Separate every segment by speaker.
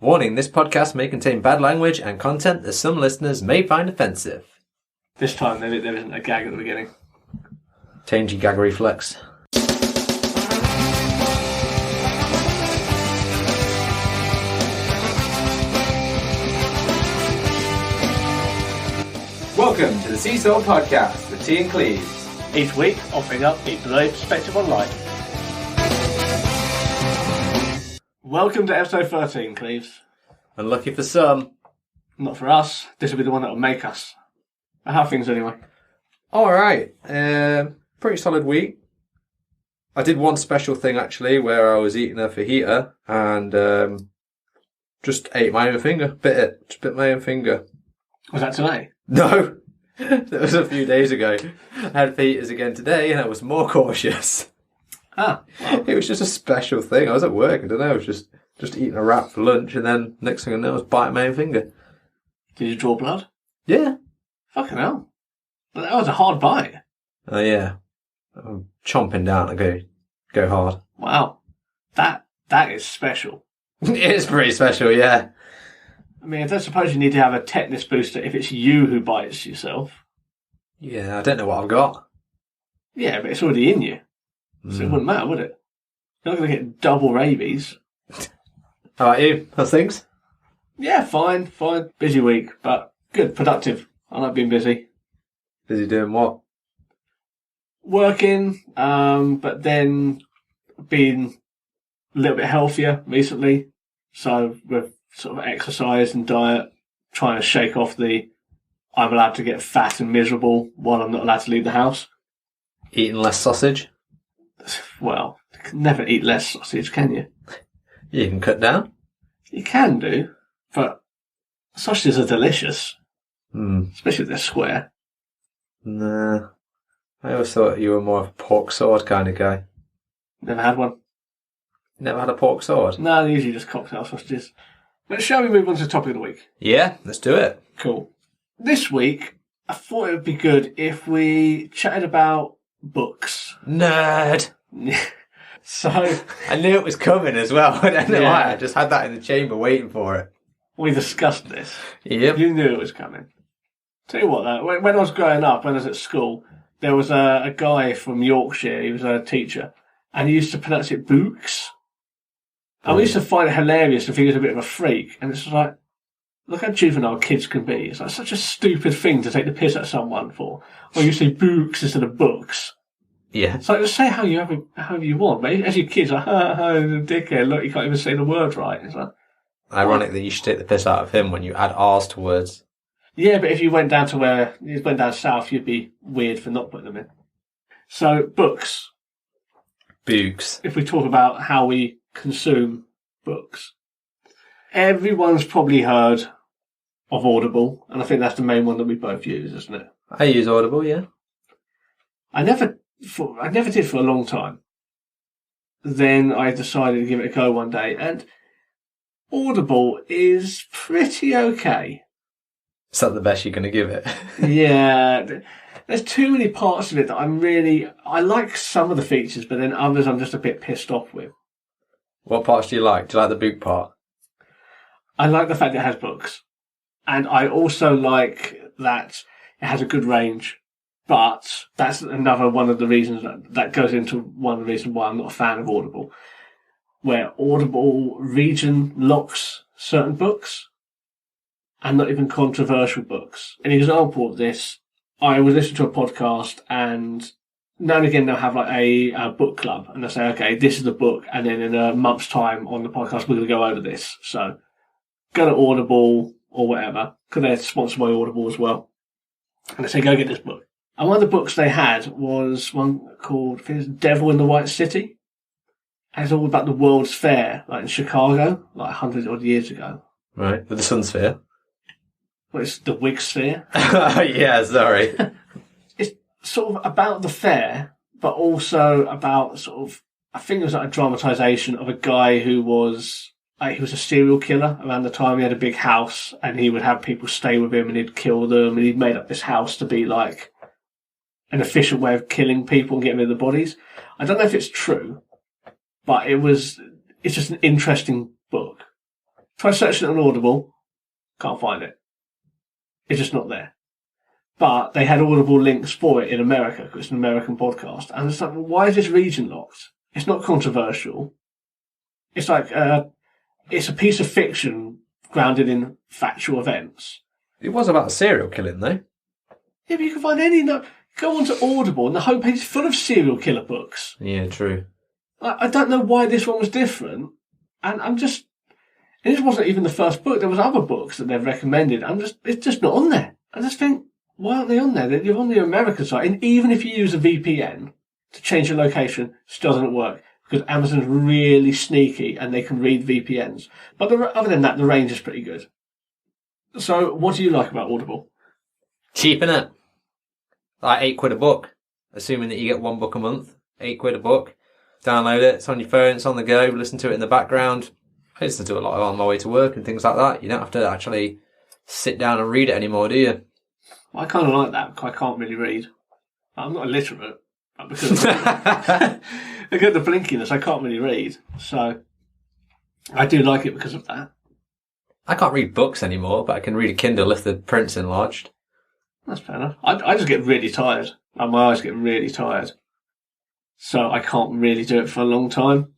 Speaker 1: Warning, this podcast may contain bad language and content that some listeners may find offensive.
Speaker 2: This time there isn't a gag at the beginning.
Speaker 1: Tangy gag reflex. Welcome to the Seesaw Podcast with T and Cleves.
Speaker 2: Each week, offering up a below perspective on life. Welcome to episode 13, Cleves.
Speaker 1: Unlucky for some.
Speaker 2: Not for us. This will be the one that will make us. How are things anyway?
Speaker 1: Alright. Pretty solid week. I did one special thing actually where I was eating a fajita and just ate my own finger. Just bit my own finger.
Speaker 2: Was that today?
Speaker 1: No. That was a few days ago. I had fajitas again today and I was more cautious.
Speaker 2: Well.
Speaker 1: It was just a special thing. I was at work, I don't know, I was just eating a wrap for lunch and then next thing I know I was biting my own finger.
Speaker 2: Did you draw blood?
Speaker 1: Yeah.
Speaker 2: Fucking hell. That was a hard bite.
Speaker 1: Oh yeah. I'm chomping down to go hard.
Speaker 2: Wow. That is special.
Speaker 1: It is pretty special, yeah.
Speaker 2: I mean, I don't suppose you need to have a tetanus booster if it's you who bites yourself.
Speaker 1: Yeah, I don't know what I've got.
Speaker 2: Yeah, but it's already in you. So it wouldn't matter, would it? You're not going to get double rabies.
Speaker 1: How about you? How's things?
Speaker 2: Yeah, fine. Busy week, but good, productive. I like being busy.
Speaker 1: Busy doing what?
Speaker 2: Working, but then being a little bit healthier recently. So with sort of exercise and diet, trying to shake off the I'm allowed to get fat and miserable while I'm not allowed to leave the house.
Speaker 1: Eating less sausage?
Speaker 2: Well, you can never eat less sausage, can you?
Speaker 1: You can cut down?
Speaker 2: You can do, but sausages are delicious. Especially if they're square.
Speaker 1: Nah. I always thought you were more of a pork sword kind of guy.
Speaker 2: Never had one.
Speaker 1: Never had a pork sword?
Speaker 2: No, they're usually just cocktail sausages. But shall we move on to the topic of the week?
Speaker 1: Yeah, let's do it.
Speaker 2: Cool. This week, I thought it would be good if we chatted about books.
Speaker 1: Nerd!
Speaker 2: So
Speaker 1: I knew it was coming as well. I don't know why. I just had that in the chamber waiting for it.
Speaker 2: we discussed this.
Speaker 1: Yep.
Speaker 2: You knew it was coming. Tell you what, though, when I was growing up, when I was at school, there was a guy from Yorkshire. He was a teacher, and he used to pronounce it books. And we used to find it hilarious and think he was a bit of a freak. And it's like, look how juvenile kids can be. It's like such a stupid thing to take the piss out of someone for. Or you say books instead of books.
Speaker 1: Yeah.
Speaker 2: It's like, just say however you want. But as your kids, like, dickhead, look, you can't even say the word right. It's like,
Speaker 1: ironic that you should take the piss out of him when you add R's to words.
Speaker 2: yeah, but if you went down south, you'd be weird for not putting them in. So, books.
Speaker 1: Books.
Speaker 2: If we talk about how we consume books. Everyone's probably heard of Audible, and I think that's the main one that we both use, isn't it?
Speaker 1: I use Audible, yeah.
Speaker 2: I never did for a long time. Then I decided to give it a go one day, and Audible is pretty okay.
Speaker 1: Is that the best you're going to give it?
Speaker 2: Yeah, there's too many parts of it that I like some of the features, but then others I'm just a bit pissed off with.
Speaker 1: What parts do you like? Do you like the book part?
Speaker 2: I like the fact that it has books. And I also like that it has a good range. But that's another one of the reasons that goes into one of the reasons why I'm not a fan of Audible. Where Audible region locks certain books and not even controversial books. An example of this, I was listening to a podcast and now and again they'll have like a book club and they'll say, okay, this is the book, and then in a month's time on the podcast we're going to go over this. So go to Audible or whatever, because they're sponsored by Audible as well. And they say, go get this book. And one of the books they had was one called, I think it's Devil in the White City. And it's all about the World's Fair, like in Chicago, like 100 odd years ago.
Speaker 1: Right, with the Sun Sphere.
Speaker 2: Well, it's the Wig Sphere.
Speaker 1: Yeah, sorry.
Speaker 2: It's sort of about the fair, but also about sort of, I think it was like a dramatisation of a guy who was he was a serial killer around the time. He had a big house and he would have people stay with him and he'd kill them, and he'd made up this house to be like an efficient way of killing people and getting rid of the bodies. I don't know if it's true, but it's just an interesting book. Try searching it on Audible. Can't find it. It's just not there. But they had Audible links for it in America because it's an American podcast. And it's like, well, why is this region locked? It's not controversial. It's like, it's a piece of fiction grounded in factual events.
Speaker 1: It was about serial killing, though.
Speaker 2: Yeah, but you can find any... Go onto Audible and the homepage is full of serial killer books.
Speaker 1: Yeah, true.
Speaker 2: I don't know why this one was different. And I'm just... And this wasn't even the first book. There was other books that they've recommended. It's just not on there. I just think, why aren't they on there? You're on the American site. And even if you use a VPN to change your location, it still doesn't work. Because Amazon's really sneaky and they can read VPNs. But other than that, the range is pretty good. So, what do you like about Audible?
Speaker 1: Cheap, innit? Like £8 a book. Assuming that you get one book a month. £8 a book. Download it. It's on your phone. It's on the go. Listen to it in the background. I used to do a lot on my way to work and things like that. You don't have to actually sit down and read it anymore, do you?
Speaker 2: I kind of like that because I can't really read. I'm not illiterate. But because of the blinkiness, I can't really read. So, I do like it because of that.
Speaker 1: I can't read books anymore, but I can read a Kindle if the print's enlarged.
Speaker 2: That's fair enough. I just get really tired. And my eyes get really tired. So I can't really do it for a long time.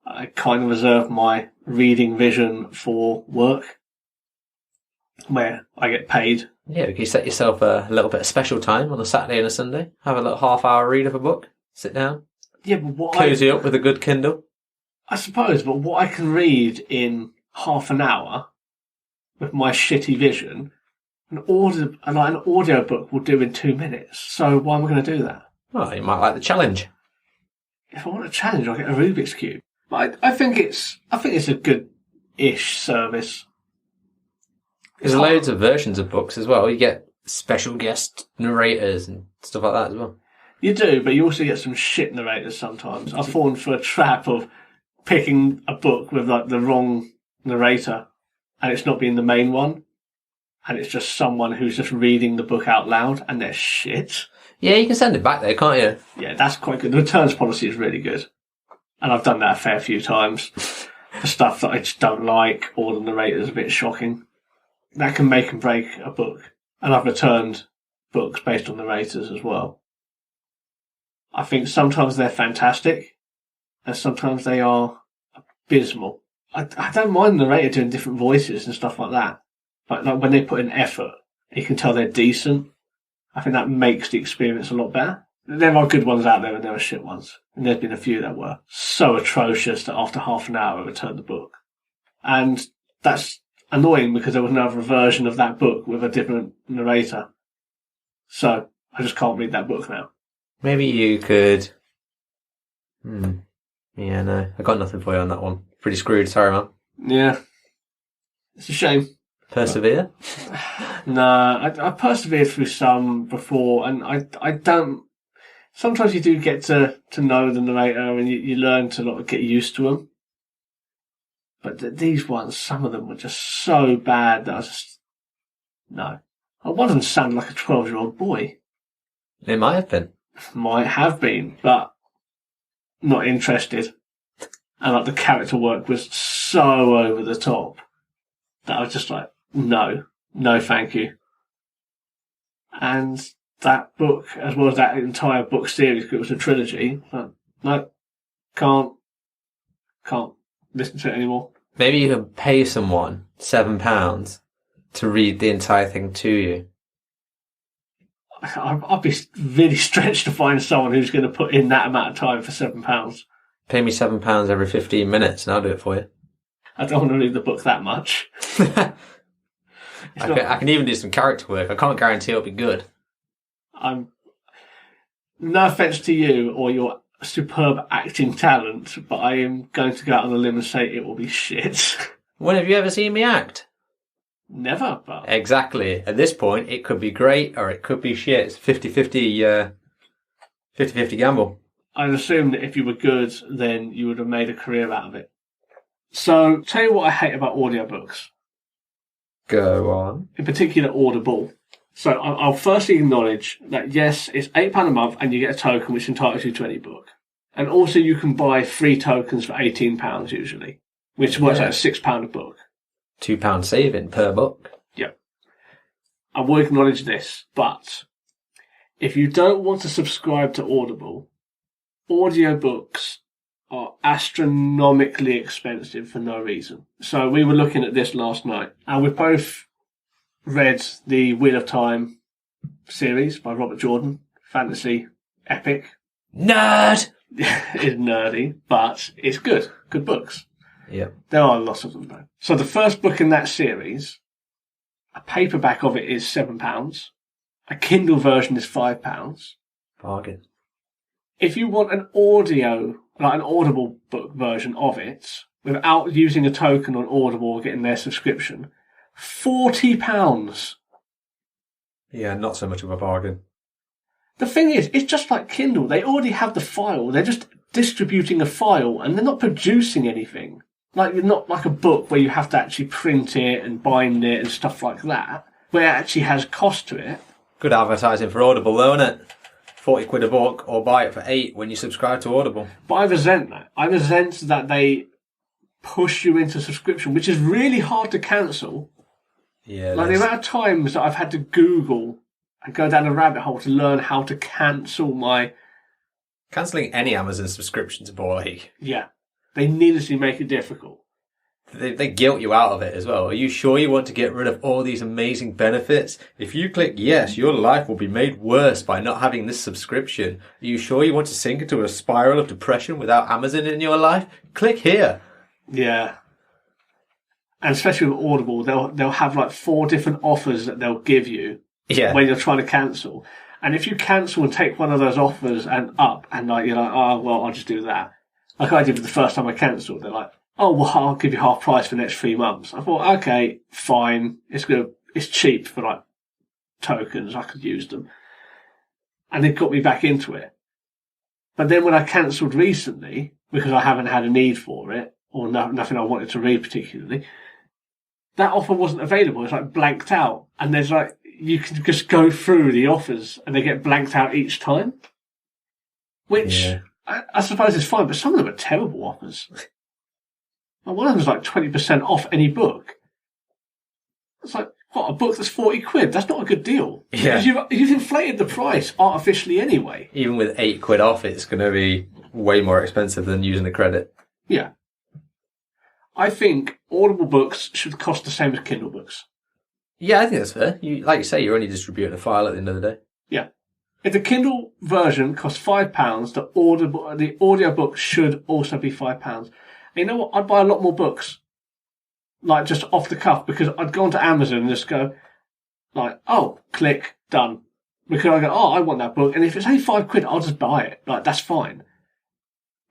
Speaker 2: I kind of reserve my reading vision for work, where I get paid.
Speaker 1: Yeah, you set yourself a little bit of special time on a Saturday and a Sunday. Have a little half-hour read of a book. Sit down.
Speaker 2: Yeah, but what
Speaker 1: cozy up with a good Kindle.
Speaker 2: I suppose, but what I can read in half an hour with my shitty vision, an audio book will do in 2 minutes. So why am I going to do that?
Speaker 1: Well, you might like the challenge.
Speaker 2: If I want a challenge, I'll get a Rubik's Cube. But I think it's a good-ish service.
Speaker 1: There's loads of versions of books as well. You get special guest narrators and stuff like that as well.
Speaker 2: You do, but you also get some shit narrators sometimes. I've fallen for a trap of picking a book with like the wrong narrator, and it's not being the main one, and it's just someone who's just reading the book out loud, and they're shit.
Speaker 1: Yeah, you can send it back there, can't you?
Speaker 2: Yeah, that's quite good. The returns policy is really good. And I've done that a fair few times. For stuff that I just don't like, or the narrator's a bit shocking. That can make and break a book. And I've returned books based on narrators as well. I think sometimes they're fantastic, and sometimes they are abysmal. I don't mind the narrator doing different voices and stuff like that. Like when they put in effort, you can tell they're decent. I think that makes the experience a lot better. There are good ones out there and there are shit ones. And there's been a few that were so atrocious that after half an hour I returned the book. And that's annoying because there was another version of that book with a different narrator. So I just can't read that book now.
Speaker 1: Maybe you could... Yeah, no. I got nothing for you on that one. Pretty screwed. Sorry, man.
Speaker 2: Yeah. It's a shame.
Speaker 1: Persevere?
Speaker 2: No, I persevered through some before, and I don't... Sometimes you do get to know the narrator, and you learn to get used to them. But these ones, some of them were just so bad that I just... No. One of them sounded like a 12-year-old boy.
Speaker 1: It might have been.
Speaker 2: Might have been, but not interested. And like the character work was so over the top that I was just like, no, thank you. And that book, as well as that entire book series, because it was a trilogy, no, can't listen to it anymore.
Speaker 1: Maybe you can pay someone £7 to read the entire thing to you.
Speaker 2: I'd be really stretched to find someone who's going to put in that amount of time for £7.
Speaker 1: Pay me £7 every 15 minutes and I'll do it for you.
Speaker 2: I don't want to read the book that much.
Speaker 1: I can even do some character work. I can't guarantee it'll be good.
Speaker 2: No offence to you or your superb acting talent, but I am going to go out on a limb and say it will be shit.
Speaker 1: When have you ever seen me act?
Speaker 2: Never, but...
Speaker 1: Exactly. At this point, it could be great or it could be shit. It's 50-50 gamble.
Speaker 2: I'd assume that if you were good, then you would have made a career out of it. So, tell you what I hate about audiobooks.
Speaker 1: Go on.
Speaker 2: In particular, Audible. So, I'll firstly acknowledge that, yes, it's £8 a month and you get a token which entitles you to any book. And also you can buy free tokens for £18 usually, which works out at £6 a book.
Speaker 1: £2 saving per book.
Speaker 2: Yep. I will acknowledge this, but if you don't want to subscribe to Audible, audiobooks are astronomically expensive for no reason. So we were looking at this last night, and we both read the Wheel of Time series by Robert Jordan, fantasy epic.
Speaker 1: Nerd!
Speaker 2: It's nerdy, but it's good. Good books.
Speaker 1: Yep.
Speaker 2: There are lots of them, though. So the first book in that series, a paperback of it is £7. A Kindle version is £5.
Speaker 1: Bargain.
Speaker 2: If you want an audio, like an Audible book version of it, without using a token on Audible or getting their subscription, £40.
Speaker 1: Yeah, not so much of a bargain.
Speaker 2: The thing is, it's just like Kindle. They already have the file. They're just distributing a file, and they're not producing anything. Like, you're not like a book where you have to actually print it and bind it and stuff like that, where it actually has cost to it.
Speaker 1: Good advertising for Audible, though, isn't it? 40 quid a book, or buy it for 8 when you subscribe to Audible.
Speaker 2: But I resent that. I resent that they push you into subscription, which is really hard to cancel.
Speaker 1: Yeah.
Speaker 2: Like the amount of times that I've had to Google and go down a rabbit hole to learn how to cancel my...
Speaker 1: Cancelling any Amazon subscription to ball ache.
Speaker 2: Yeah. They needlessly make it difficult.
Speaker 1: They guilt you out of it as well. Are you sure you want to get rid of all these amazing benefits? If you click yes, your life will be made worse by not having this subscription. Are you sure you want to sink into a spiral of depression without Amazon in your life? Click here.
Speaker 2: Yeah. And especially with Audible, they'll have like 4 different offers that they'll give you when you're trying to cancel. And if you cancel and take one of those offers and up, and like you're like, oh well, I'll just do that. Like I did with the first time I cancelled. They're like, oh well, I'll give you half price for the next 3 months. I thought, okay, fine. It's cheap for like tokens. I could use them. And it got me back into it. But then when I cancelled recently, because I haven't had a need for it, or nothing I wanted to read particularly, that offer wasn't available. It's like blanked out. And there's like, you can just go through the offers and they get blanked out each time. Which I suppose is fine, but some of them are terrible offers. Like one of them is like 20% off any book. It's like, what, a book that's 40 quid? That's not a good deal.
Speaker 1: Yeah.
Speaker 2: Because you've inflated the price artificially anyway.
Speaker 1: Even with 8 quid off, it's going to be way more expensive than using a credit.
Speaker 2: Yeah. I think Audible books should cost the same as Kindle books.
Speaker 1: Yeah, I think that's fair. Like you say, you're only distributing a file at the end of the day.
Speaker 2: Yeah. If the Kindle version costs £5, the audiobook should also be £5. And you know what? I'd buy a lot more books. Like, just off the cuff, because I'd go onto Amazon and just go, like, oh, click, done. Because I go, oh, I want that book. And if it's only 5 quid, I'll just buy it. Like, that's fine.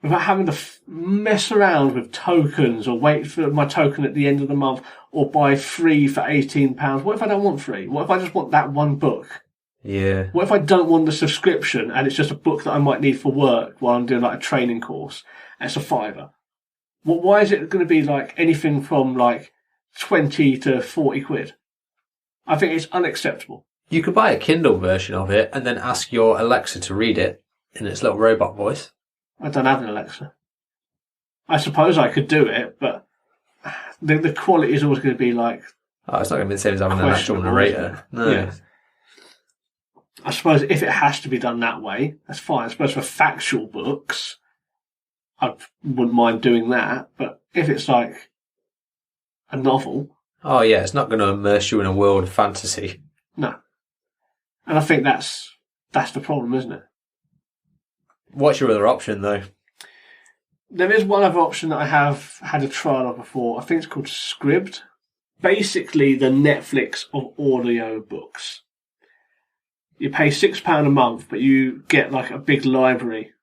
Speaker 2: Without having to mess around with tokens or wait for my token at the end of the month or buy 3 for £18. What if I don't want 3? What if I just want that one book?
Speaker 1: Yeah.
Speaker 2: What if I don't want the subscription and it's just a book that I might need for work while I'm doing like a training course and it's a £5? Well, why is it going to be like anything from like 20 to 40 quid? I think it's unacceptable.
Speaker 1: You could buy a Kindle version of it and then ask your Alexa to read it in its little robot voice.
Speaker 2: I don't have an Alexa. I suppose I could do it, but the quality is always going to be like...
Speaker 1: Oh, it's not going to be the same as having an actual narrator. No.
Speaker 2: Yeah. I suppose if it has to be done that way, that's fine. I suppose for factual books, I wouldn't mind doing that. But if it's like a novel...
Speaker 1: Oh, yeah, it's not going to immerse you in a world of fantasy.
Speaker 2: No. And I think that's the problem, isn't it?
Speaker 1: What's your other option, though?
Speaker 2: There is one other option that I have had a trial of before. I think it's called Scribd. Basically, the Netflix of audio books. You pay £6 a month, but you get like a big library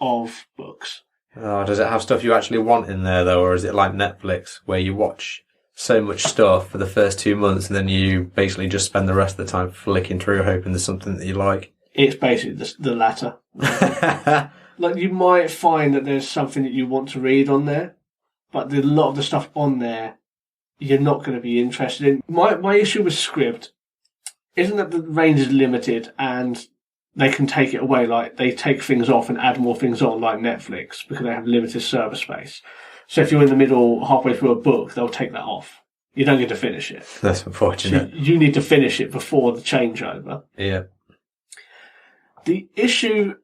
Speaker 2: of books.
Speaker 1: Oh, does it have stuff you actually want in there, though, or is it like Netflix, where you watch so much stuff for the first 2 months and then you basically just spend the rest of the time flicking through hoping there's something that you like?
Speaker 2: It's basically the latter. Like, you might find that there's something that you want to read on there, but a lot of the stuff on there you're not going to be interested in. My issue with Scribd isn't that the range is limited and they can take it away, like they take things off and add more things on, like Netflix, because they have limited server space. So if you're in the middle, halfway through a book, they'll take that off. You don't get to finish it.
Speaker 1: That's unfortunate.
Speaker 2: So you need to finish it before the changeover.
Speaker 1: Yeah.
Speaker 2: The issue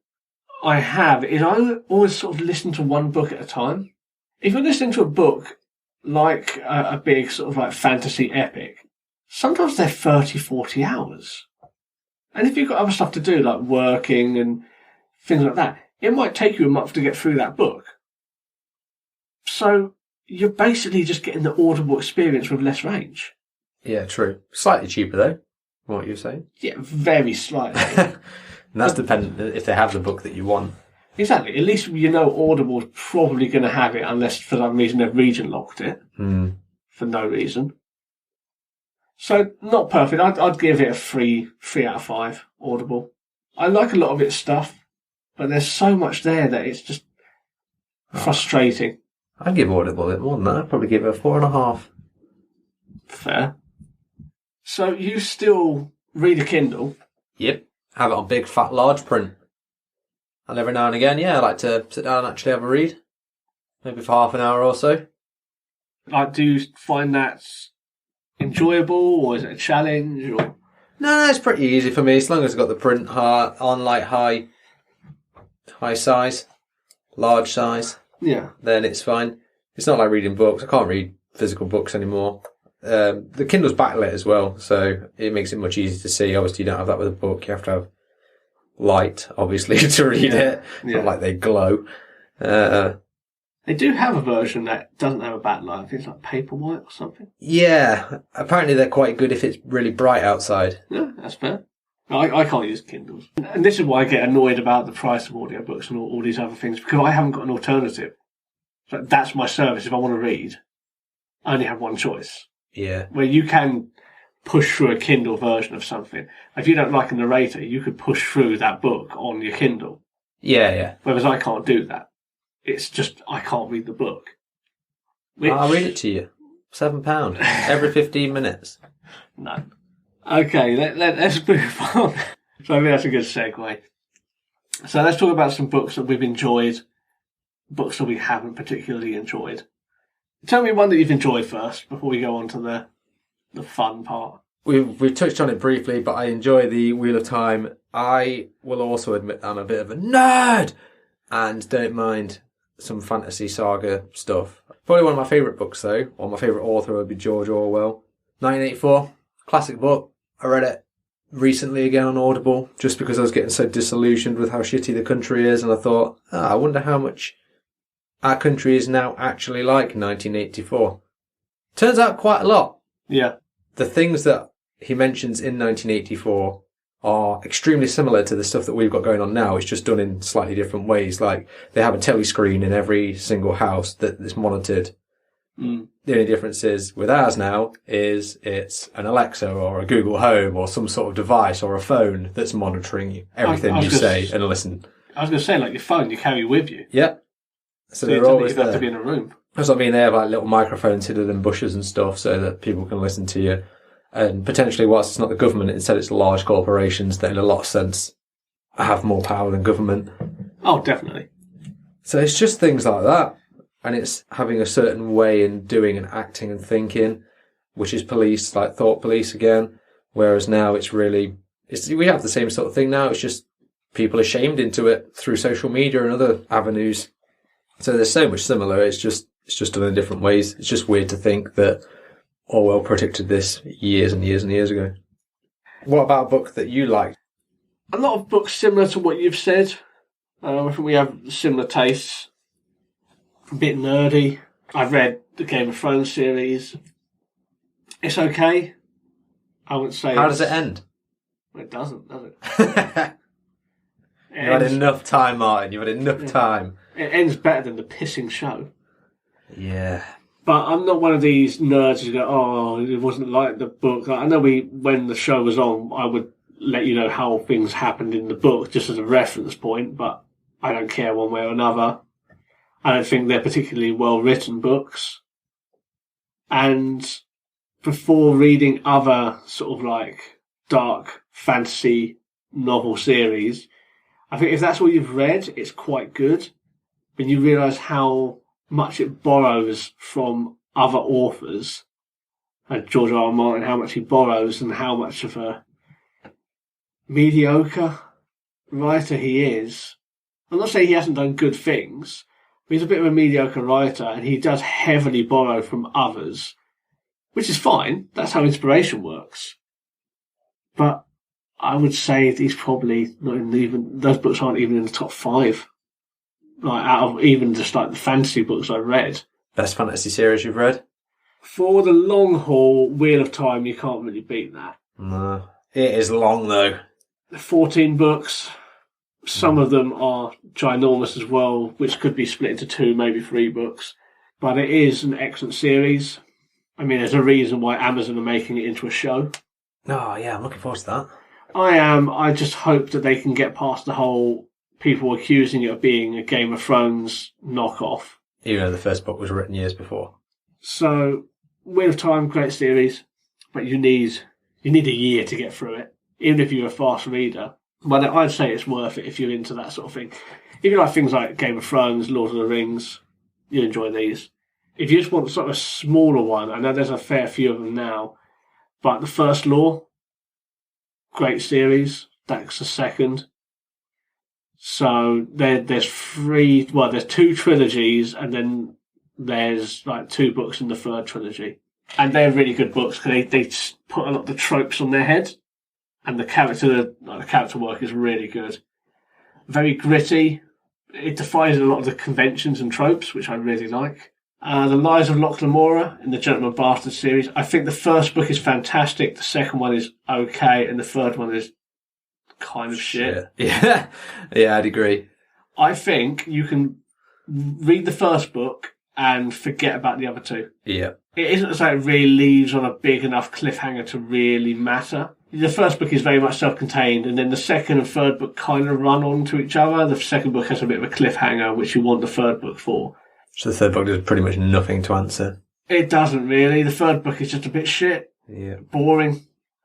Speaker 2: I have is I always sort of listen to one book at a time. If you're listening to a book like a big sort of like fantasy epic, sometimes they're 30, 40 hours. And if you've got other stuff to do, like working and things like that, it might take you a month to get through that book. So you're basically just getting the Audible experience with less range.
Speaker 1: Yeah, true. Slightly cheaper, though, from what you're saying.
Speaker 2: Yeah, very slightly.
Speaker 1: And that's dependent if they have the book that you want.
Speaker 2: Exactly. At least you know Audible's probably going to have it, unless for some reason they've region locked it. For no reason. So, not perfect. I'd give it a 3 out of 5, Audible. I like a lot of its stuff, but there's so much there that it's just frustrating.
Speaker 1: I'd give Audible a bit more than that. I'd probably give it a 4.5.
Speaker 2: Fair. So, you still read a Kindle?
Speaker 1: Yep. Have it on big, fat, large print. And every now and again, I like to sit down and actually have a read. Maybe for half an hour or so.
Speaker 2: Like, do you find that enjoyable, or is it a challenge? Or
Speaker 1: No, it's pretty easy for me, as long as I've got the print on like high size, large size.
Speaker 2: Yeah.
Speaker 1: Then it's fine. It's not like reading books. I can't read physical books anymore. The Kindle's backlit as well, so it makes it much easier to see. Obviously, you don't have that with a book. You have to have light, obviously, to read it.
Speaker 2: Yeah.
Speaker 1: Not like they glow.
Speaker 2: They do have a version that doesn't have a backlight. I think it's like Paperwhite or something.
Speaker 1: Yeah, apparently they're quite good if it's really bright outside.
Speaker 2: Yeah, that's fair. I can't use Kindles. And this is why I get annoyed about the price of audiobooks and all these other things, because I haven't got an alternative. So that's my service. If I want to read, I only have one choice.
Speaker 1: Yeah.
Speaker 2: Where you can push through a Kindle version of something. If you don't like a narrator, you could push through that book on your Kindle.
Speaker 1: Yeah.
Speaker 2: Whereas I can't do that. It's just, I can't read the book.
Speaker 1: I'll read it to you. £7 every 15 minutes.
Speaker 2: No. Okay, let's move on. So I think that's a good segue. So let's talk about some books that we've enjoyed, books that we haven't particularly enjoyed. Tell me one that you've enjoyed first, before we go on to the fun part.
Speaker 1: We've touched on it briefly, but I enjoy the Wheel of Time. I will also admit I'm a bit of a nerd and don't mind some fantasy saga stuff. Probably one of my favourite books, though, or my favourite author would be George Orwell. 1984, classic book. I read it recently again on Audible, just because I was getting so disillusioned with how shitty the country is, and I thought, I wonder how much our country is now actually like 1984. Turns out quite a lot.
Speaker 2: Yeah.
Speaker 1: The things that he mentions in 1984 are extremely similar to the stuff that we've got going on now. It's just done in slightly different ways. Like, they have a telly screen in every single house that is monitored. The only difference is with ours now is it's an Alexa or a Google Home or some sort of device or a phone that's monitoring everything you say and listen.
Speaker 2: I was going to say, like your phone you carry with you.
Speaker 1: Yeah. So
Speaker 2: you
Speaker 1: they're always
Speaker 2: have
Speaker 1: there.
Speaker 2: to be in a room.
Speaker 1: That's what I mean. They have like little microphones hidden in bushes and stuff so that people can listen to you. And potentially, whilst it's not the government, instead it's large corporations that in a lot of sense have more power than government.
Speaker 2: Oh, definitely.
Speaker 1: So it's just things like that. And it's having a certain way in doing and acting and thinking, which is police, like thought police again. Whereas now we have the same sort of thing now. It's just people are shamed into it through social media and other avenues. So there's so much similar. It's just done in different ways. It's just weird to think that Orwell predicted this years and years and years ago. What about a book that you liked?
Speaker 2: A lot of books similar to what you've said. I think we have similar tastes. A bit nerdy. I've read the Game of Thrones series. It's okay. I wouldn't say.
Speaker 1: How does it end?
Speaker 2: It doesn't, does it?
Speaker 1: You've had enough time, Martin. You've had enough time.
Speaker 2: It ends better than the pissing show.
Speaker 1: Yeah.
Speaker 2: But I'm not one of these nerds who go, oh, it wasn't like the book. I know when the show was on, I would let you know how things happened in the book just as a reference point, but I don't care one way or another. I don't think they're particularly well-written books. And before reading other sort of like dark fantasy novel series, I think if that's what you've read, it's quite good. But you realise how much it borrows from other authors George R. R. Martin, how much he borrows and how much of a mediocre writer he is. I'm not saying he hasn't done good things, but he's a bit of a mediocre writer, and he does heavily borrow from others, which is fine. That's how inspiration works. But I would say that he's probably not even, those books aren't even in the top 5. Like, out of even just like the fantasy books I read.
Speaker 1: Best fantasy series you've read?
Speaker 2: For the long haul, Wheel of Time, you can't really beat that.
Speaker 1: No. It is long, though.
Speaker 2: 14 books. Some of them are ginormous as well, which could be split into 2, maybe 3 books. But it is an excellent series. I mean, there's a reason why Amazon are making it into a show.
Speaker 1: Oh, yeah, I'm looking forward to that.
Speaker 2: I am. I just hope that they can get past the whole people accusing it of being a Game of Thrones knockoff.
Speaker 1: Even though the first book was written years before.
Speaker 2: So, Wheel of Time, great series, but you need a year to get through it, even if you're a fast reader. But I'd say it's worth it if you're into that sort of thing. If you like things like Game of Thrones, Lord of the Rings, you enjoy these. If you just want sort of a smaller one, I know there's a fair few of them now, but The First Law, great series. That's the second. So there's 2 trilogies, and then there's like 2 books in the third trilogy. And they're really good books because they put a lot of the tropes on their head. And the character work is really good. Very gritty. It defies a lot of the conventions and tropes, which I really like. The Lives of Locke Lamora in the Gentleman Bastard series. I think the first book is fantastic. The second one is okay. And the third one is kind of shit.
Speaker 1: Yeah. Yeah, I'd agree.
Speaker 2: I think you can read the first book and forget about the other 2.
Speaker 1: Yeah.
Speaker 2: It isn't as though it really leaves on a big enough cliffhanger to really matter. The first book is very much self-contained, and then the second and third book kind of run on to each other. The second book has a bit of a cliffhanger, which you want the third book for. So
Speaker 1: the third book does pretty much nothing to answer.
Speaker 2: It doesn't really. The third book is just a bit shit.
Speaker 1: Yeah.
Speaker 2: Boring.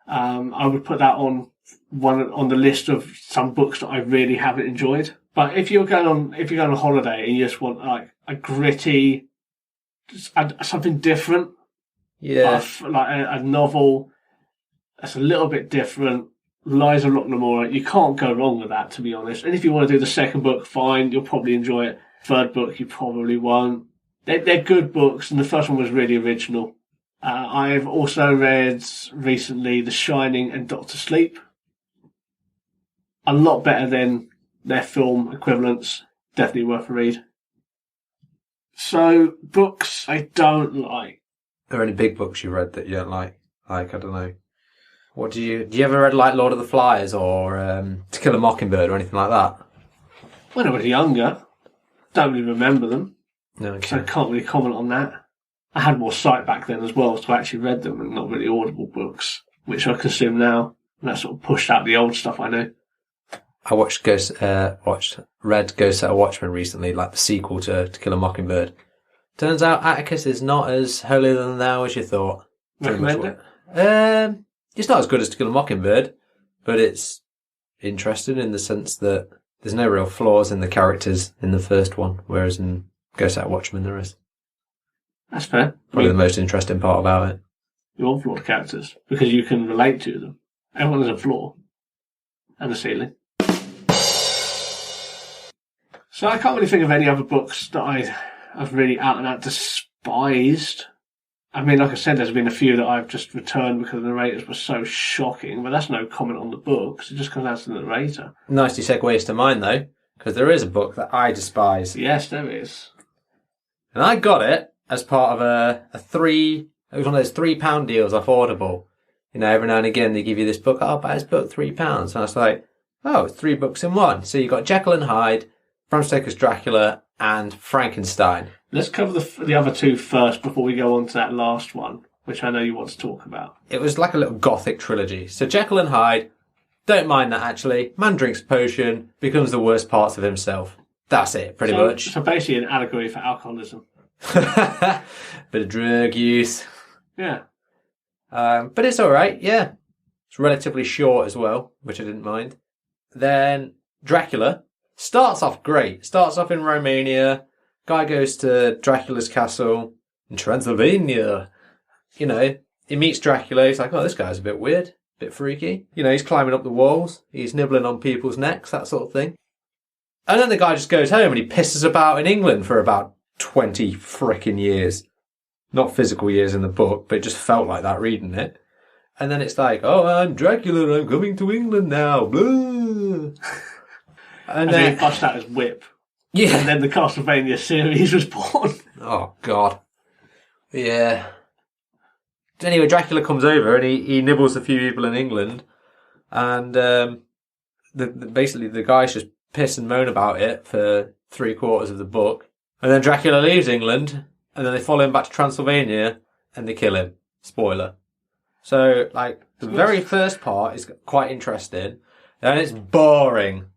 Speaker 2: I would put that on the list of some books that I really haven't enjoyed. But if you're going on holiday and you just want like a gritty, something different,
Speaker 1: yeah,
Speaker 2: like a novel that's a little bit different, Lies of Locke Lamora, you can't go wrong with that, to be honest. And if you want to do the second book, fine, you'll probably enjoy it. Third book, you probably won't. They're good books, and the first one was really original. I've also read recently The Shining and Doctor Sleep. A lot better than their film equivalents. Definitely worth a read. So, books I don't like.
Speaker 1: Are there any big books you read that you don't like? Like, I don't know. What do you ever read like Lord of the Flies or To Kill a Mockingbird or anything like that?
Speaker 2: When I was younger. Don't really remember them.
Speaker 1: No, okay.
Speaker 2: So I can't really comment on that. I had more sight back then as well, so I actually read them and not really audible books, which I consume now. And that sort of pushed out the old stuff I know.
Speaker 1: I read Ghost Set a Watchman recently, like the sequel to Kill a Mockingbird. Turns out Atticus is not as holier than thou as you thought.
Speaker 2: Recommend it?
Speaker 1: It's not as good as To Kill a Mockingbird, but it's interesting in the sense that there's no real flaws in the characters in the first one, whereas in Ghost Set a Watchman there is.
Speaker 2: That's fair.
Speaker 1: Probably the most interesting part about it.
Speaker 2: You want flawed characters, because you can relate to them. Everyone has a flaw. And a ceiling. So I can't really think of any other books that I've really out and out despised. I mean, like I said, there's been a few that I've just returned because the narrators were so shocking, but that's no comment on the books. It just comes down to the narrator.
Speaker 1: Nicely segues to mine, though, because there is a book that I despise.
Speaker 2: Yes, there is.
Speaker 1: And I got it as part of it was one of those £3 deals off Audible. You know, every now and again they give you this book, buy this book, £3. And I was like, oh, it's 3 books in one. So you got Jekyll and Hyde, Bram Stoker's Dracula, and Frankenstein.
Speaker 2: Let's cover the other 2 first before we go on to that last one, which I know you want to talk about.
Speaker 1: It was like a little gothic trilogy. So Jekyll and Hyde, don't mind that actually. Man drinks a potion, becomes the worst parts of himself. That's it, pretty much.
Speaker 2: So basically an allegory for alcoholism.
Speaker 1: Bit of drug use.
Speaker 2: Yeah.
Speaker 1: But it's alright, yeah. It's relatively short as well, which I didn't mind. Then Dracula starts off great. Starts off in Romania. Guy goes to Dracula's castle in Transylvania. You know, he meets Dracula. He's like, oh, this guy's a bit weird, a bit freaky. You know, he's climbing up the walls. He's nibbling on people's necks, that sort of thing. And then the guy just goes home and he pisses about in England for about 20 frickin' years. Not physical years in the book, but it just felt like that reading it. And then it's like, oh, I'm Dracula, I'm coming to England now, blah. And
Speaker 2: then he bust out his whip.
Speaker 1: Yeah.
Speaker 2: And then the Castlevania series was born.
Speaker 1: Oh, God. Yeah. Anyway, Dracula comes over and he nibbles a few people in England. And basically the guys just piss and moan about it for 3/4 of the book. And then Dracula leaves England, and then they follow him back to Transylvania, and they kill him. Spoiler. So, like, the very first part is quite interesting, and it's boring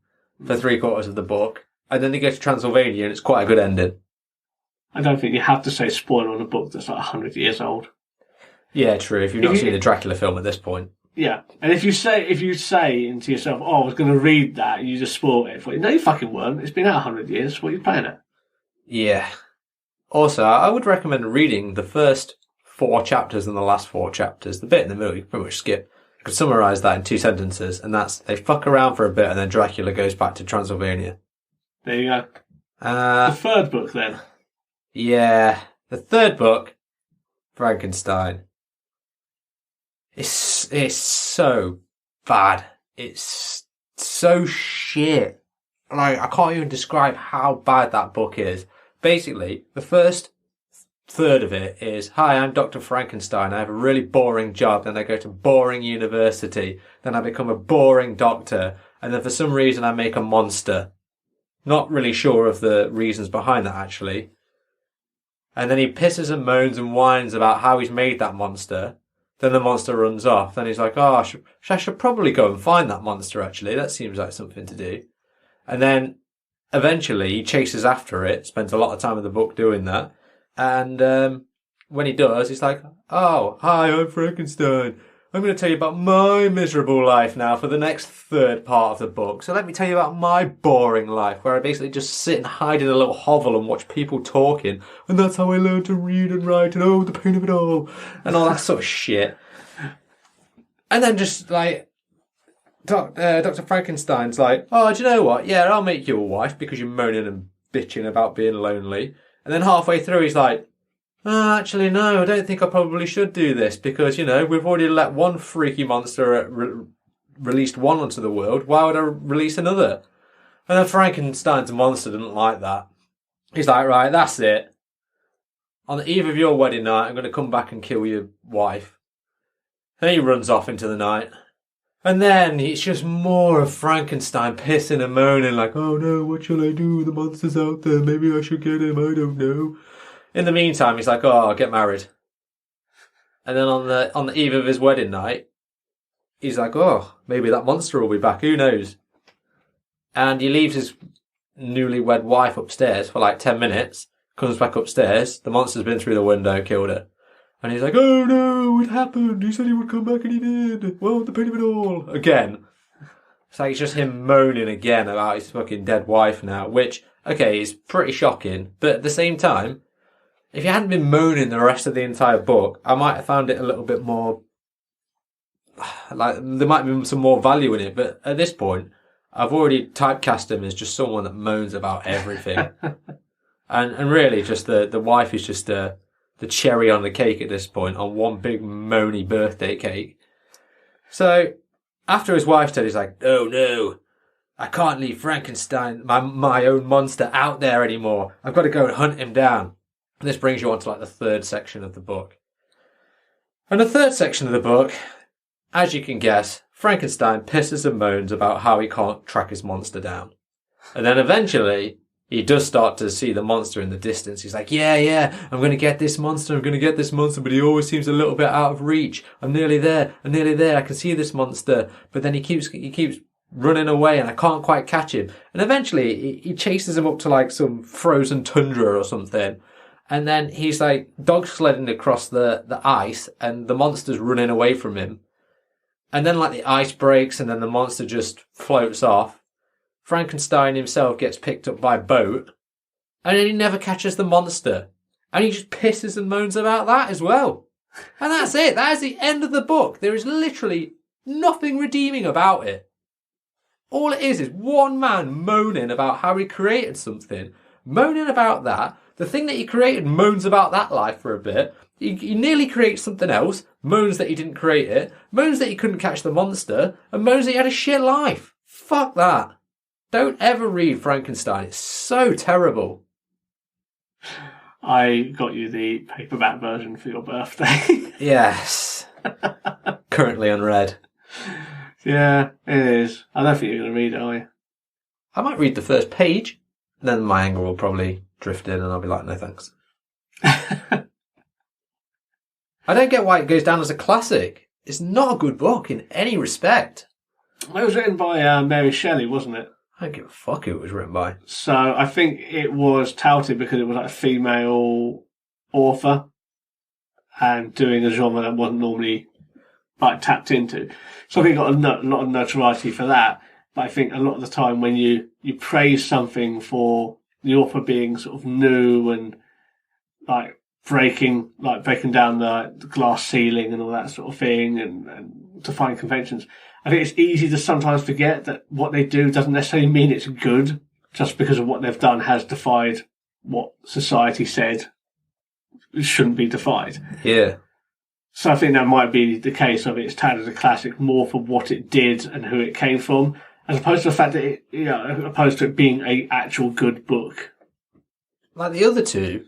Speaker 1: for 3/4 of the book. And then they go to Transylvania, and it's quite a good ending.
Speaker 2: I don't think you have to say spoiler on a book that's like 100 years old.
Speaker 1: Yeah, true. If you've not seen the Dracula film at this point.
Speaker 2: Yeah, and if you say into yourself, "Oh, I was going to read that," you just spoiled it for you. No, you fucking weren't. It's been out 100 years. What are you playing at?
Speaker 1: Yeah. Also, I would recommend reading the first 4 chapters and the last 4 chapters. The bit in the middle you can pretty much skip. I could summarise that in 2 sentences, and that's they fuck around for a bit, and then Dracula goes back to Transylvania.
Speaker 2: There you go. The third book, then.
Speaker 1: Yeah, the third book, Frankenstein. It's so bad. It's so shit. Like, I can't even describe how bad that book is. Basically, the first third of it is, hi, I'm Dr. Frankenstein. I have a really boring job. Then I go to boring university. Then I become a boring doctor. And then for some reason I make a monster. Not really sure of the reasons behind that, actually. And then he pisses and moans and whines about how he's made that monster. Then the monster runs off. Then he's like, oh, I should probably go and find that monster, actually. That seems like something to do. And then eventually he chases after it, spends a lot of time in the book doing that. And when he does, he's like, oh, hi, I'm Frankenstein. I'm going to tell you about my miserable life now for the next third part of the book. So let me tell you about my boring life, where I basically just sit and hide in a little hovel and watch people talking. And that's how I learned to read and write, and oh, the pain of it all. And all that sort of shit. And then just like, Dr. Frankenstein's like, oh, do you know what? Yeah, I'll make you a wife because you're moaning and bitching about being lonely. And then halfway through, he's like, oh, actually, no, I don't think I probably should do this because, you know, we've already let one freaky monster released one onto the world. Why would I release another? And then Frankenstein's monster didn't like that. He's like, right, that's it. On the eve of your wedding night, I'm going to come back and kill your wife. Then he runs off into the night. And then it's just more of Frankenstein pissing and moaning like, oh no, what shall I do? The monster's out there. Maybe I should get him. I don't know. In the meantime, he's like, oh, I'll get married. And then on the eve of his wedding night, he's like, oh, maybe that monster will be back. Who knows? And he leaves his newlywed wife upstairs for like 10 minutes, comes back upstairs. The monster's been through the window, killed her. And he's like, oh no, it happened. He said he would come back and he did. Well, the pain of it all. Again. It's like it's just him moaning again about his fucking dead wife now, which, okay, is pretty shocking. But at the same time, if you hadn't been moaning the rest of the entire book, I might have found it a little bit more, like, there might be some more value in it. But at this point, I've already typecast him as just someone that moans about everything. and really, just the wife is just the cherry on the cake at this point, on one big moany birthday cake. So, after his wife died, he's like, oh no, I can't leave Frankenstein, my own monster, out there anymore. I've got to go and hunt him down. And this brings you on to like the third section of the book. And the third section of the book, as you can guess, Frankenstein pisses and moans about how he can't track his monster down. And then eventually, he does start to see the monster in the distance. He's like, yeah, I'm going to get this monster, but he always seems a little bit out of reach. I'm nearly there, I can see this monster. But then he keeps running away and I can't quite catch him. And eventually, he chases him up to like some frozen tundra or something. And then he's like dog sledding across the ice and the monster's running away from him. And then like the ice breaks and then the monster just floats off. Frankenstein himself gets picked up by a boat. And then he never catches the monster. And he just pisses and moans about that as well. And that's it. That is the end of the book. There is literally nothing redeeming about it. All it is one man moaning about how he created something, moaning about that. The thing that he created moans about that life for a bit. He nearly creates something else, moans that he didn't create it, moans that he couldn't catch the monster, and moans that he had a shit life. Fuck that. Don't ever read Frankenstein. It's so terrible.
Speaker 2: I got you the paperback version for your birthday.
Speaker 1: Yes. Currently unread.
Speaker 2: Yeah, it is. I don't think you're going to read it, are you?
Speaker 1: I might read the first page, then my anger will probably drift in and I'll be like, no thanks. I don't get why it goes down as a classic. It's not a good book in any respect.
Speaker 2: It was written by Mary Shelley, wasn't it?
Speaker 1: I don't give a fuck who it was written by.
Speaker 2: So I think it was touted because it was like a female author and doing a genre that wasn't normally like tapped into. So I think it got a lot of notoriety for that. But I think a lot of the time when you praise something for the author being sort of new and like breaking down the glass ceiling and all that sort of thing and defying conventions, I think it's easy to sometimes forget that what they do doesn't necessarily mean it's good just because of what they've done has defied what society said shouldn't be defied. Yeah. So I think that might be the case of it's touted as a classic more for what it did and who it came from, as opposed to the fact that it, opposed to it being a actual good book.
Speaker 1: Like the other two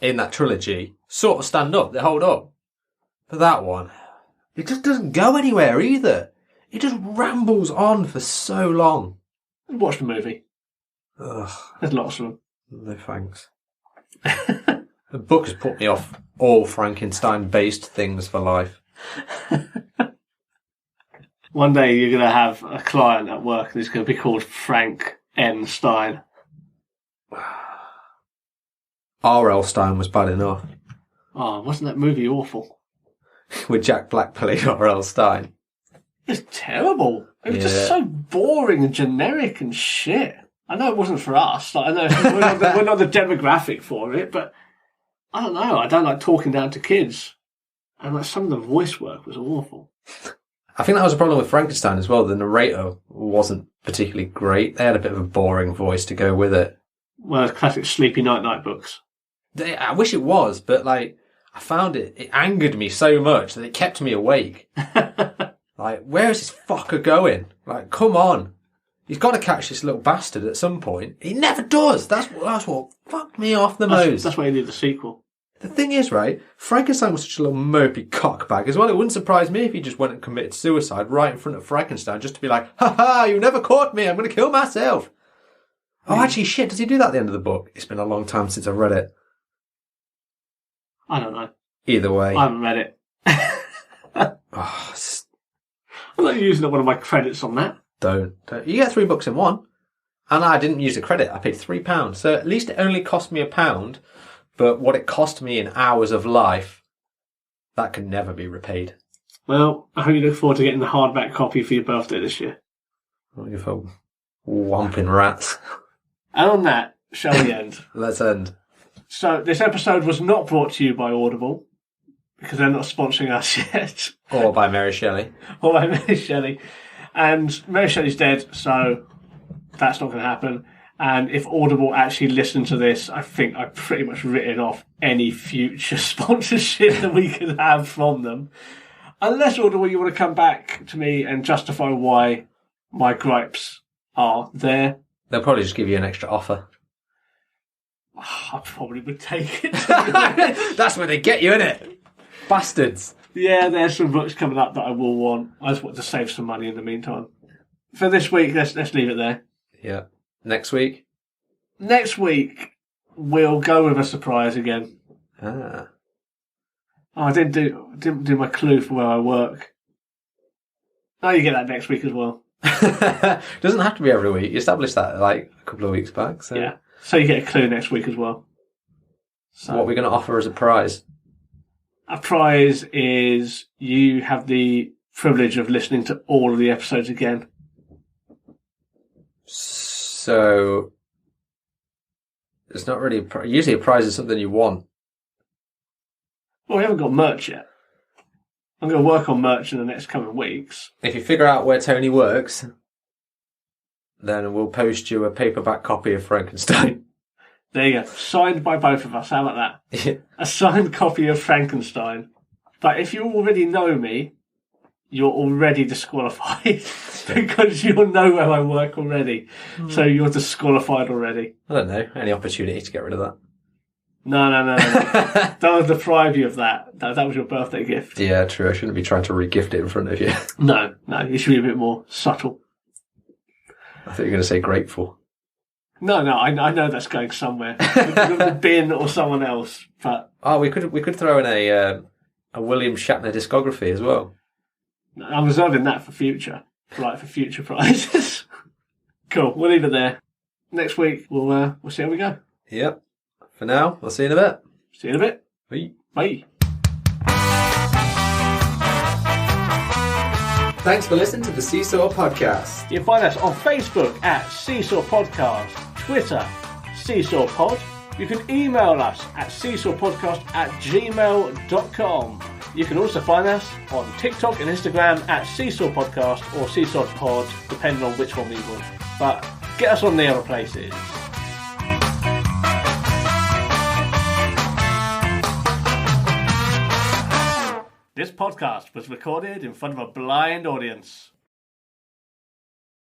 Speaker 1: in that trilogy sort of stand up, they hold up. But that one, it just doesn't go anywhere either. It just rambles on for so long.
Speaker 2: Watch the movie.
Speaker 1: Ugh.
Speaker 2: There's lots of them.
Speaker 1: No thanks. The book has put me off all Frankenstein-based things for life.
Speaker 2: One day you're going to have a client at work and it's going to be called Frank N. Stein.
Speaker 1: R.L. Stein was bad enough.
Speaker 2: Oh, wasn't that movie awful?
Speaker 1: With Jack Black playing R.L. Stein.
Speaker 2: It's terrible. It was just so boring and generic and shit. I know it wasn't for us. Like, I know we're not the demographic for it, but I don't know. I don't like talking down to kids. And like some of the voice work was awful.
Speaker 1: I think that was a problem with Frankenstein as well. The narrator wasn't particularly great. They had a bit of a boring voice to go with it.
Speaker 2: Well, it's classic Sleepy Night books.
Speaker 1: I wish it was, but like I found it angered me so much that it kept me awake. Like, where is this fucker going? Like, come on. He's got to catch this little bastard at some point. He never does. That's what fucked me off the most.
Speaker 2: That's why you need the sequel.
Speaker 1: The thing is, right, Frankenstein was such a little mopey cockbag as well. It wouldn't surprise me if he just went and committed suicide right in front of Frankenstein just to be like, ha ha, you never caught me, I'm going to kill myself. Oh, actually, shit, does he do that at the end of the book? It's been a long time since I've read it.
Speaker 2: I don't know.
Speaker 1: Either way.
Speaker 2: I haven't read it. I'm not using one of my credits on that.
Speaker 1: Don't. You get 3 books in one. And I didn't use a credit. I paid £3. So at least it only cost me £1. But what it cost me in hours of life, that can never be repaid.
Speaker 2: Well, I hope you look forward to getting the hardback copy for your birthday this year.
Speaker 1: I'm looking for whomping rats.
Speaker 2: And on that, shall we end?
Speaker 1: Let's end.
Speaker 2: So this episode was not brought to you by Audible, because they're not sponsoring us yet.
Speaker 1: Or by Mary Shelley.
Speaker 2: Or by Mary Shelley. And Mary Shelley's dead, so that's not going to happen. And if Audible actually listened to this, I think I've pretty much written off any future sponsorship that we could have from them. Unless, Audible, you want to come back to me and justify why my gripes are there.
Speaker 1: They'll probably just give you an extra offer.
Speaker 2: I probably would take it.
Speaker 1: That's where they get you, innit? Bastards.
Speaker 2: Yeah, there's some books coming up that I will want. I just want to save some money in the meantime. For this week, let's leave it there.
Speaker 1: Yeah. Next week?
Speaker 2: Next week, we'll go with a surprise again.
Speaker 1: Ah.
Speaker 2: Oh, I didn't do my clue for where I work. Oh, you get that next week as well.
Speaker 1: Doesn't have to be every week. You established that like a couple of weeks back. So.
Speaker 2: Yeah. So you get a clue next week as well. So
Speaker 1: what are we going to offer as a prize?
Speaker 2: A prize is you have the privilege of listening to all of the episodes again.
Speaker 1: So it's not really usually a prize is something you want.
Speaker 2: Well, we haven't got merch yet. I'm going to work on merch in the next coming weeks.
Speaker 1: If you figure out where Tony works, then we'll post you a paperback copy of Frankenstein.
Speaker 2: There you go. Signed by both of us. How about that?
Speaker 1: Yeah.
Speaker 2: A signed copy of Frankenstein. But if you already know me, you're already disqualified because you'll know where I work already. So you're disqualified already.
Speaker 1: I don't know. Any opportunity to get rid of that?
Speaker 2: No. Don't deprive you of that. That was your birthday gift.
Speaker 1: Yeah, true. I shouldn't be trying to re-gift it in front of you.
Speaker 2: No. You should be a bit more subtle.
Speaker 1: I thought you were going to say grateful.
Speaker 2: No, I know that's going somewhere. The bin or someone else. But
Speaker 1: we could throw in a William Shatner discography as well.
Speaker 2: I'm reserving that for future. Right, for future prizes. Cool. We'll leave it there. Next week, we'll see how we go.
Speaker 1: Yep. For now, we'll see you in a bit.
Speaker 2: See you in a bit.
Speaker 1: Bye.
Speaker 2: Bye.
Speaker 1: Thanks for listening to the Seesaw Podcast.
Speaker 2: You can find us on Facebook at Seesaw Podcast, Twitter, Seesaw Pod. You can email us at seesawpodcast@gmail.com. You can also find us on TikTok and Instagram at Seesaw Podcast or Seesaw Pod, depending on which one we want. But get us on the other places. This podcast was recorded in front of a blind audience.